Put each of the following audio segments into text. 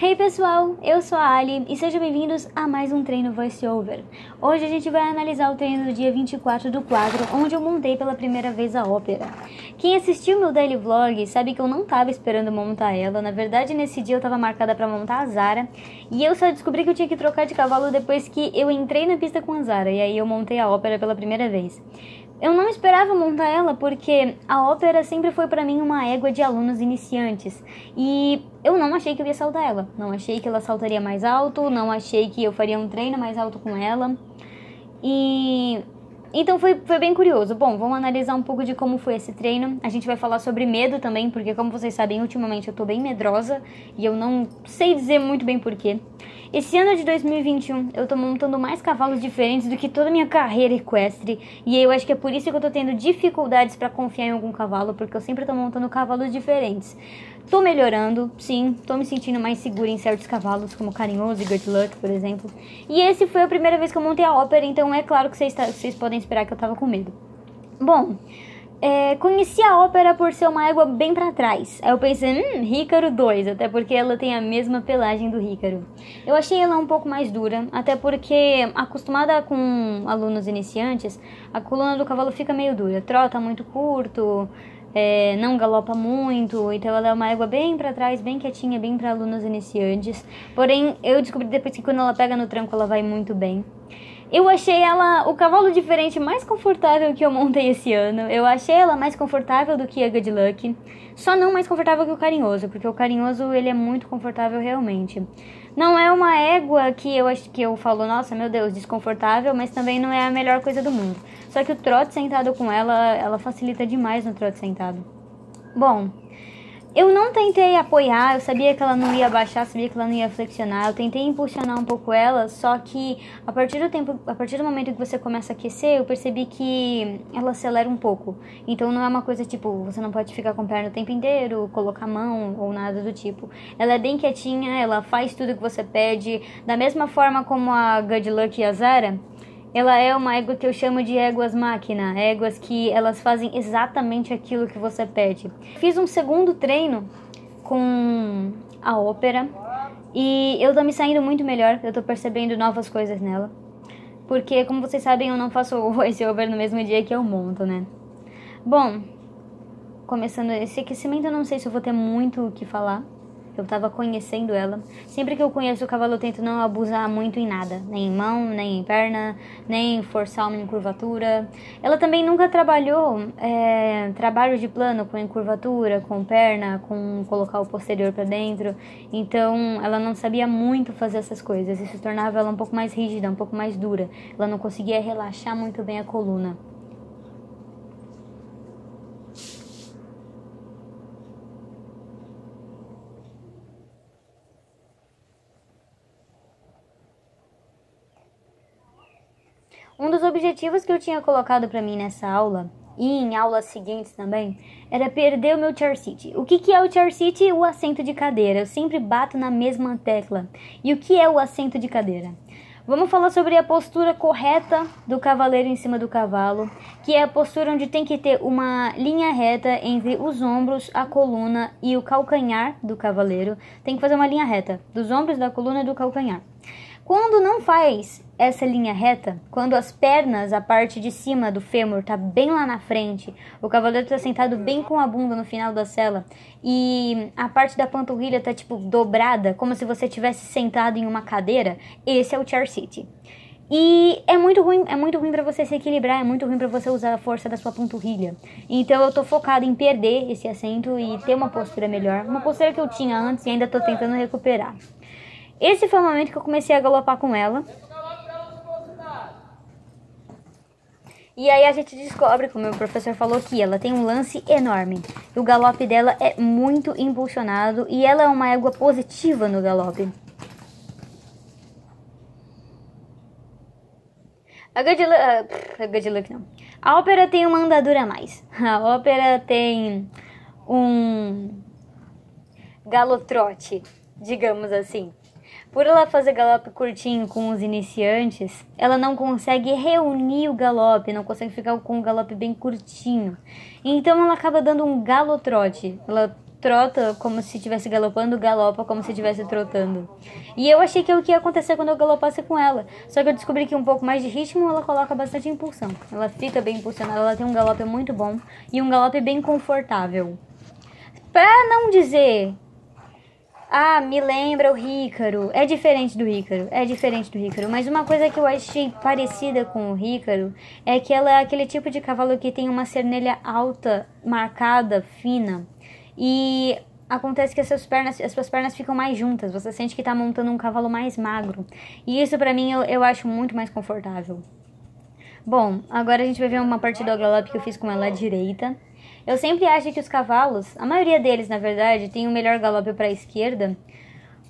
Hey pessoal, eu sou a Ali e sejam bem-vindos a mais um treino voice-over. Hoje a gente vai analisar o treino do dia 24/4, onde eu montei pela primeira vez a ópera. Quem assistiu meu daily vlog sabe que eu não estava esperando montar ela, na verdade nesse dia eu estava marcada para montar a Zara, e eu só descobri que eu tinha que trocar de cavalo depois que eu entrei na pista com a Zara, e aí eu montei a ópera pela primeira vez. Eu não esperava montar ela porque a ópera sempre foi pra mim uma égua de alunos iniciantes e eu não achei que eu ia saltar ela. Não achei que ela saltaria mais alto, não achei que eu faria um treino mais alto com ela. Então foi bem curioso. Bom, vamos analisar um pouco de como foi esse treino. A gente vai falar sobre medo também, porque como vocês sabem, ultimamente eu tô bem medrosa e eu não sei dizer muito bem porquê. Esse ano de 2021 eu tô montando mais cavalos diferentes do que toda a minha carreira equestre, e eu acho que é por isso que eu tô tendo dificuldades pra confiar em algum cavalo, porque eu sempre tô montando cavalos diferentes. Tô melhorando, sim, tô me sentindo mais segura em certos cavalos, como Carinhoso e Good Luck, por exemplo. E esse foi a primeira vez que eu montei a ópera, então é claro que vocês podem esperar que eu tava com medo. Bom, conheci a ópera por ser uma égua bem pra trás. Aí eu pensei, Rícaro 2, até porque ela tem a mesma pelagem do Rícaro. Eu achei ela um pouco mais dura, até porque, acostumada com alunos iniciantes, a coluna do cavalo fica meio dura. Trota muito curto, não galopa muito, então ela é uma égua bem pra trás, bem quietinha, bem pra alunos iniciantes. Porém, eu descobri depois que quando ela pega no tranco, ela vai muito bem. Eu achei ela o cavalo diferente mais confortável que eu montei esse ano. Eu achei ela mais confortável do que a Good Luck. Só não mais confortável que o Carinhoso, porque o Carinhoso ele é muito confortável realmente. Não é uma égua que eu falo, nossa, meu Deus, desconfortável, mas também não é a melhor coisa do mundo. Só que o trote sentado com ela facilita demais no trote sentado. Bom, eu não tentei apoiar, eu sabia que ela não ia abaixar, sabia que ela não ia flexionar. Eu tentei impulsionar um pouco ela, só que a partir do momento que você começa a aquecer, eu percebi que ela acelera um pouco. Então não é uma coisa tipo, você não pode ficar com a perna o tempo inteiro, colocar a mão ou nada do tipo. Ela é bem quietinha, ela faz tudo que você pede, da mesma forma como a Good Luck e a Zara. Ela é uma égua que eu chamo de éguas máquina, éguas que elas fazem exatamente aquilo que você pede. Fiz um segundo treino com a ópera e eu tô me saindo muito melhor, eu tô percebendo novas coisas nela. Porque, como vocês sabem, eu não faço o voice-over no mesmo dia que eu monto, né? Bom, começando esse aquecimento, eu não sei se eu vou ter muito o que falar. Eu tava conhecendo ela. Sempre que eu conheço o cavalo, eu tento não abusar muito em nada. Nem em mão, nem em perna, nem forçar uma encurvatura. Ela também nunca trabalhou trabalho de plano com encurvatura, com perna, com colocar o posterior pra dentro. Então, ela não sabia muito fazer essas coisas. Isso tornava ela um pouco mais rígida, um pouco mais dura. Ela não conseguia relaxar muito bem a coluna. Um dos objetivos que eu tinha colocado pra mim nessa aula, e em aulas seguintes também, era perder o meu chair seat. O que é o chair seat? O assento de cadeira. Eu sempre bato na mesma tecla. E o que é o assento de cadeira? Vamos falar sobre a postura correta do cavaleiro em cima do cavalo, que é a postura onde tem que ter uma linha reta entre os ombros, a coluna e o calcanhar do cavaleiro. Tem que fazer uma linha reta dos ombros, da coluna e do calcanhar. Quando não faz essa linha reta, quando as pernas, a parte de cima do fêmur tá bem lá na frente, o cavaleiro tá sentado bem com a bunda no final da sela e a parte da panturrilha tá tipo dobrada, como se você tivesse sentado em uma cadeira, esse é o chair seat. E é muito ruim para você se equilibrar, é muito ruim para você usar a força da sua panturrilha. Então eu tô focada em perder esse assento e ter uma postura melhor, uma postura que eu tinha antes e ainda tô tentando recuperar. Esse foi o momento que eu comecei a galopar com ela. E aí a gente descobre, como o meu professor falou, que ela tem um lance enorme. O galope dela é muito impulsionado e ela é uma égua positiva no galope. A Good Luck não. A ópera tem uma andadura a mais. A ópera tem um galotrote, digamos assim. Por ela fazer galope curtinho com os iniciantes, ela não consegue reunir o galope, não consegue ficar com o galope bem curtinho. Então ela acaba dando um galotrote. Ela trota como se estivesse galopando, galopa como se estivesse trotando. E eu achei que é o que ia acontecer quando eu galopasse com ela. Só que eu descobri que um pouco mais de ritmo ela coloca bastante impulsão. Ela fica bem impulsionada, ela tem um galope muito bom e um galope bem confortável. Pra não dizer... Ah, me lembra o Hícaro. É diferente do Hícaro, Mas uma coisa que eu achei parecida com o Hícaro é que ela é aquele tipo de cavalo que tem uma cernelha alta, marcada, fina. E acontece que as suas pernas ficam mais juntas. Você sente que tá montando um cavalo mais magro. E isso pra mim eu acho muito mais confortável. Bom, agora a gente vai ver uma parte do galope que eu fiz com ela à direita. Eu sempre acho que os cavalos, a maioria deles, na verdade, tem o melhor galope para a esquerda,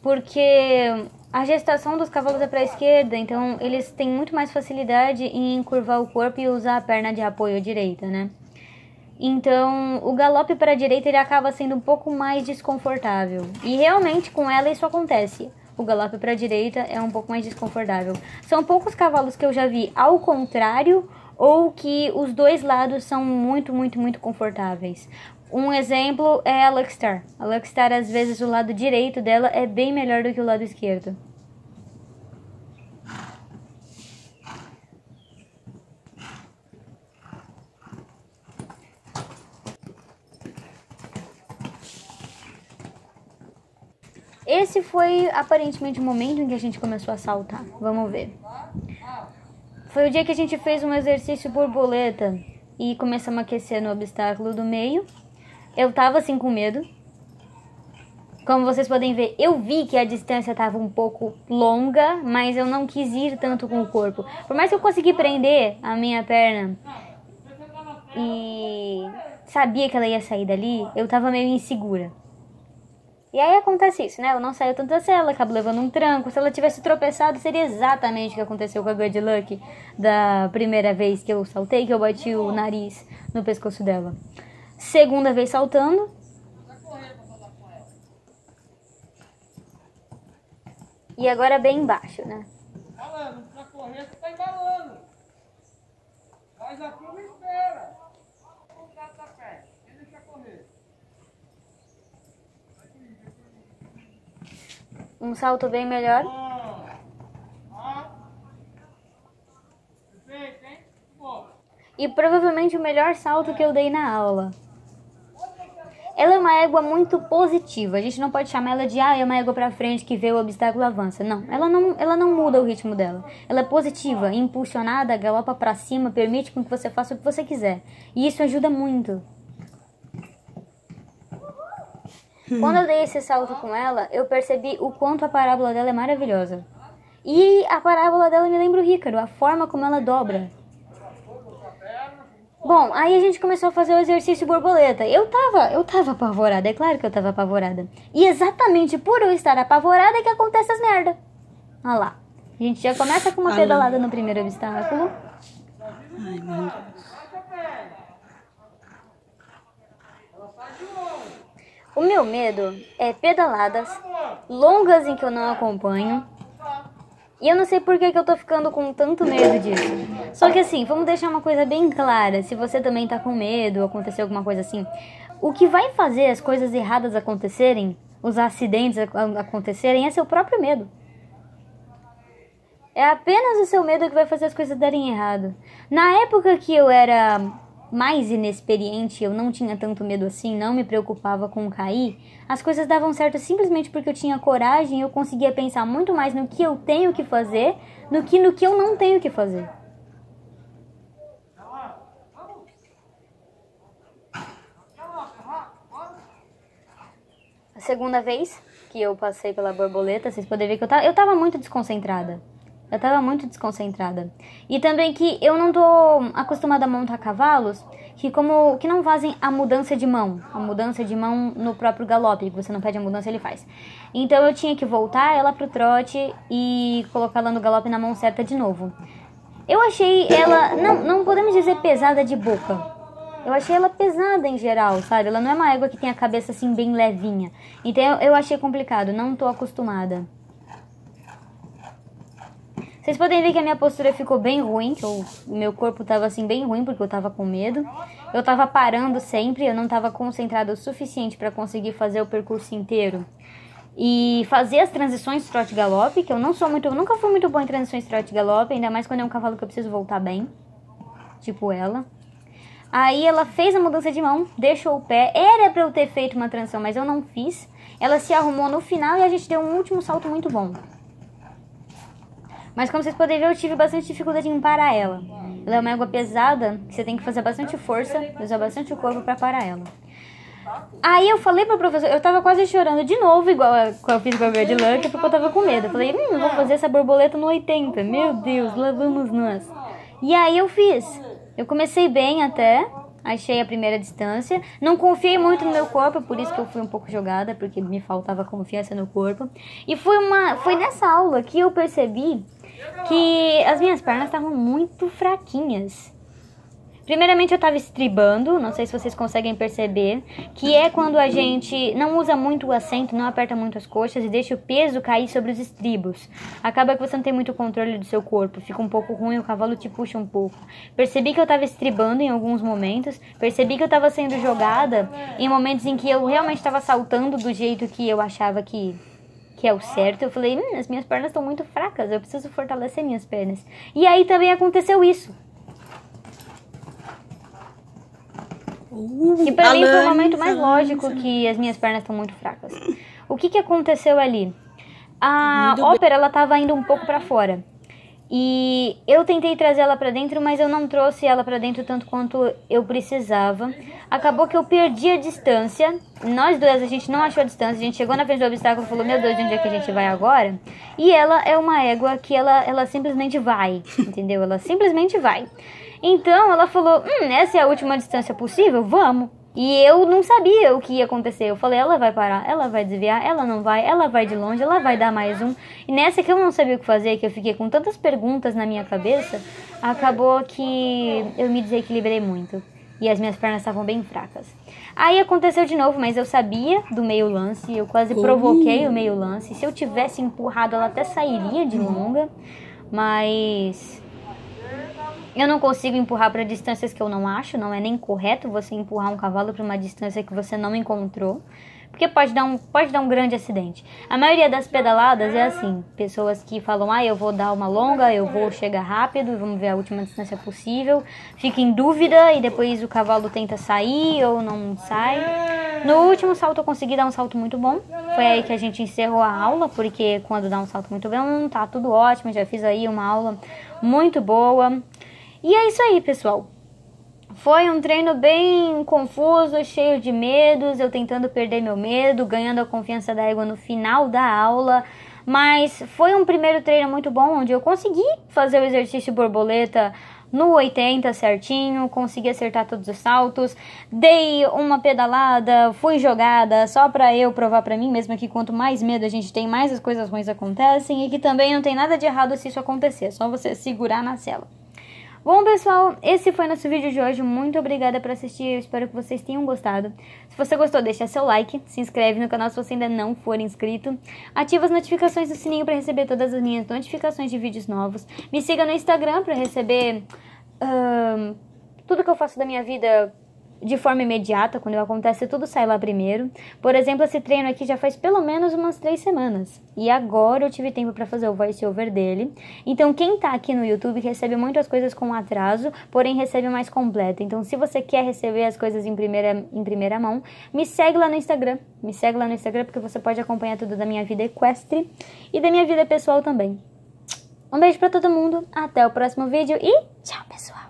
porque a gestação dos cavalos é para a esquerda, então eles têm muito mais facilidade em encurvar o corpo e usar a perna de apoio à direita, né? Então, o galope para a direita ele acaba sendo um pouco mais desconfortável. E realmente com ela isso acontece. O galope para a direita é um pouco mais desconfortável. São poucos cavalos que eu já vi ao contrário, ou que os dois lados são muito, muito, muito confortáveis. Um exemplo é a Luckstar. A Luckstar, às vezes, o lado direito dela é bem melhor do que o lado esquerdo. Esse foi, aparentemente, o momento em que a gente começou a saltar. Vamos ver. Foi o dia que a gente fez um exercício borboleta e começamos a aquecer no obstáculo do meio. Eu tava assim com medo. Como vocês podem ver, eu vi que a distância tava um pouco longa, mas eu não quis ir tanto com o corpo. Por mais que eu consegui prender a minha perna e sabia que ela ia sair dali, eu tava meio insegura. E aí acontece isso, né? Eu não saio tanto da cela, acabo levando um tranco. Se ela tivesse tropeçado, seria exatamente o que aconteceu com a Good Luck da primeira vez que eu saltei, que eu bati o nariz no pescoço dela. Segunda vez saltando. E agora bem embaixo, né? Falando, pra correr você tá embalando. Faz a curva e espera. Não tá perto, deixa correr. Um salto bem melhor. Perfeito, hein? Bom. E provavelmente o melhor salto que eu dei na aula. Ela é uma égua muito positiva. A gente não pode chamar ela de é uma égua pra frente que vê o obstáculo avança. Não, ela não muda o ritmo dela. Ela é positiva, impulsionada, galopa pra cima, permite com que você faça o que você quiser. E isso ajuda muito. Quando eu dei esse salto com ela, eu percebi o quanto a parábola dela é maravilhosa. E a parábola dela me lembra o Hícaro, a forma como ela dobra. Bom, aí a gente começou a fazer o exercício borboleta. Eu tava apavorada, é claro que eu tava apavorada. E exatamente por eu estar apavorada é que acontece as merda. Olha lá. A gente já começa com uma pedalada no primeiro obstáculo. Ai, meu Deus. O meu medo é pedaladas longas em que eu não acompanho. E eu não sei por que eu tô ficando com tanto medo disso. Só que assim, vamos deixar uma coisa bem clara. Se você também tá com medo, acontecer alguma coisa assim, o que vai fazer as coisas erradas acontecerem, os acidentes acontecerem, é seu próprio medo. É apenas o seu medo que vai fazer as coisas darem errado. Na época que eu era mais inexperiente, eu não tinha tanto medo assim, não me preocupava com cair, as coisas davam certo simplesmente porque eu tinha coragem e eu conseguia pensar muito mais no que eu tenho que fazer do que no que eu não tenho que fazer. A segunda vez que eu passei pela borboleta, vocês podem ver que eu tava muito desconcentrada. E também que eu não tô acostumada a montar cavalos que não fazem a mudança de mão. A mudança de mão no próprio galope, que você não pede a mudança, ele faz. Então eu tinha que voltar ela pro trote e colocar ela no galope na mão certa de novo. Eu achei ela, não podemos dizer pesada de boca. Eu achei ela pesada em geral, sabe? Ela não é uma égua que tem a cabeça assim bem levinha. Então eu achei complicado, não tô acostumada. Vocês podem ver que a minha postura ficou bem ruim, que o meu corpo tava assim bem ruim porque eu tava com medo. Eu tava parando sempre, eu não tava concentrada o suficiente para conseguir fazer o percurso inteiro. E fazer as transições trote-galope, que eu nunca fui muito boa em transições trote-galope, ainda mais quando é um cavalo que eu preciso voltar bem, tipo ela. Aí ela fez a mudança de mão, deixou o pé, era pra eu ter feito uma transição, mas eu não fiz. Ela se arrumou no final e a gente deu um último salto muito bom. Mas como vocês podem ver, eu tive bastante dificuldade em parar ela. Ela é uma égua pesada, que você tem que fazer bastante força, usar bastante o corpo pra parar ela. Aí eu falei pro professor, eu tava quase chorando de novo, igual eu fiz com a Verde Luck, porque eu tava com medo. Eu falei, eu vou fazer essa borboleta no 80, meu Deus, lá vamos nós. E aí eu fiz. Eu comecei bem até, achei a primeira distância. Não confiei muito no meu corpo, por isso que eu fui um pouco jogada, porque me faltava confiança no corpo. E foi nessa aula que eu percebi que as minhas pernas estavam muito fraquinhas. Primeiramente eu estava estribando, não sei se vocês conseguem perceber, que é quando a gente não usa muito o assento, não aperta muito as coxas e deixa o peso cair sobre os estribos. Acaba que você não tem muito controle do seu corpo, fica um pouco ruim, o cavalo te puxa um pouco. Percebi que eu estava estribando em alguns momentos, percebi que eu estava sendo jogada em momentos em que eu realmente estava saltando do jeito que eu achava que é o certo. Eu falei, as minhas pernas estão muito fracas, eu preciso fortalecer minhas pernas. E aí também aconteceu isso. Que pra mim foi o momento mais lógico que as minhas pernas estão muito fracas. O que aconteceu ali? A ópera, ela tava indo um pouco pra fora. E eu tentei trazer ela pra dentro, mas eu não trouxe ela pra dentro tanto quanto eu precisava. Acabou que eu perdi a distância. Nós dois, a gente não achou a distância. A gente chegou na frente do obstáculo e falou, meu Deus, de onde é que a gente vai agora? E ela é uma égua que ela simplesmente vai, entendeu? Ela simplesmente vai. Então ela falou, essa é a última distância possível? Vamos. E eu não sabia o que ia acontecer. Eu falei, ela vai parar, ela vai desviar, ela não vai, ela vai de longe, ela vai dar mais um. E nessa que eu não sabia o que fazer, que eu fiquei com tantas perguntas na minha cabeça, acabou que eu me desequilibrei muito. E as minhas pernas estavam bem fracas. Aí aconteceu de novo, mas eu sabia do meio lance, eu quase provoquei o meio lance. Se eu tivesse empurrado, ela até sairia de longa, mas eu não consigo empurrar para distâncias que eu não acho, não é nem correto você empurrar um cavalo para uma distância que você não encontrou, porque pode dar um grande acidente. A maioria das pedaladas é assim, pessoas que falam, eu vou dar uma longa, eu vou chegar rápido, vamos ver a última distância possível, fica em dúvida e depois o cavalo tenta sair ou não sai. No último salto eu consegui dar um salto muito bom, foi aí que a gente encerrou a aula, porque quando dá um salto muito bom, tá tudo ótimo, já fiz aí uma aula muito boa. E é isso aí, pessoal. Foi um treino bem confuso, cheio de medos, eu tentando perder meu medo, ganhando a confiança da égua no final da aula. Mas foi um primeiro treino muito bom, onde eu consegui fazer o exercício borboleta no 80 certinho, consegui acertar todos os saltos, dei uma pedalada, fui jogada só pra eu provar pra mim mesma que quanto mais medo a gente tem, mais as coisas ruins acontecem e que também não tem nada de errado se isso acontecer, é só você segurar na sela. Bom, pessoal, esse foi nosso vídeo de hoje. Muito obrigada por assistir. Eu espero que vocês tenham gostado. Se você gostou, deixa seu like. Se inscreve no canal se você ainda não for inscrito. Ativa as notificações do sininho para receber todas as minhas notificações de vídeos novos. Me siga no Instagram para receber tudo que eu faço da minha vida de forma imediata. Quando acontece, tudo sai lá primeiro. Por exemplo, esse treino aqui já faz pelo menos umas 3 semanas. E agora eu tive tempo para fazer o voice over dele. Então, quem tá aqui no YouTube recebe muitas coisas com atraso, porém recebe mais completo. Então, se você quer receber as coisas em primeira mão, me segue lá no Instagram. Me segue lá no Instagram porque você pode acompanhar tudo da minha vida equestre e da minha vida pessoal também. Um beijo pra todo mundo, até o próximo vídeo e tchau, pessoal!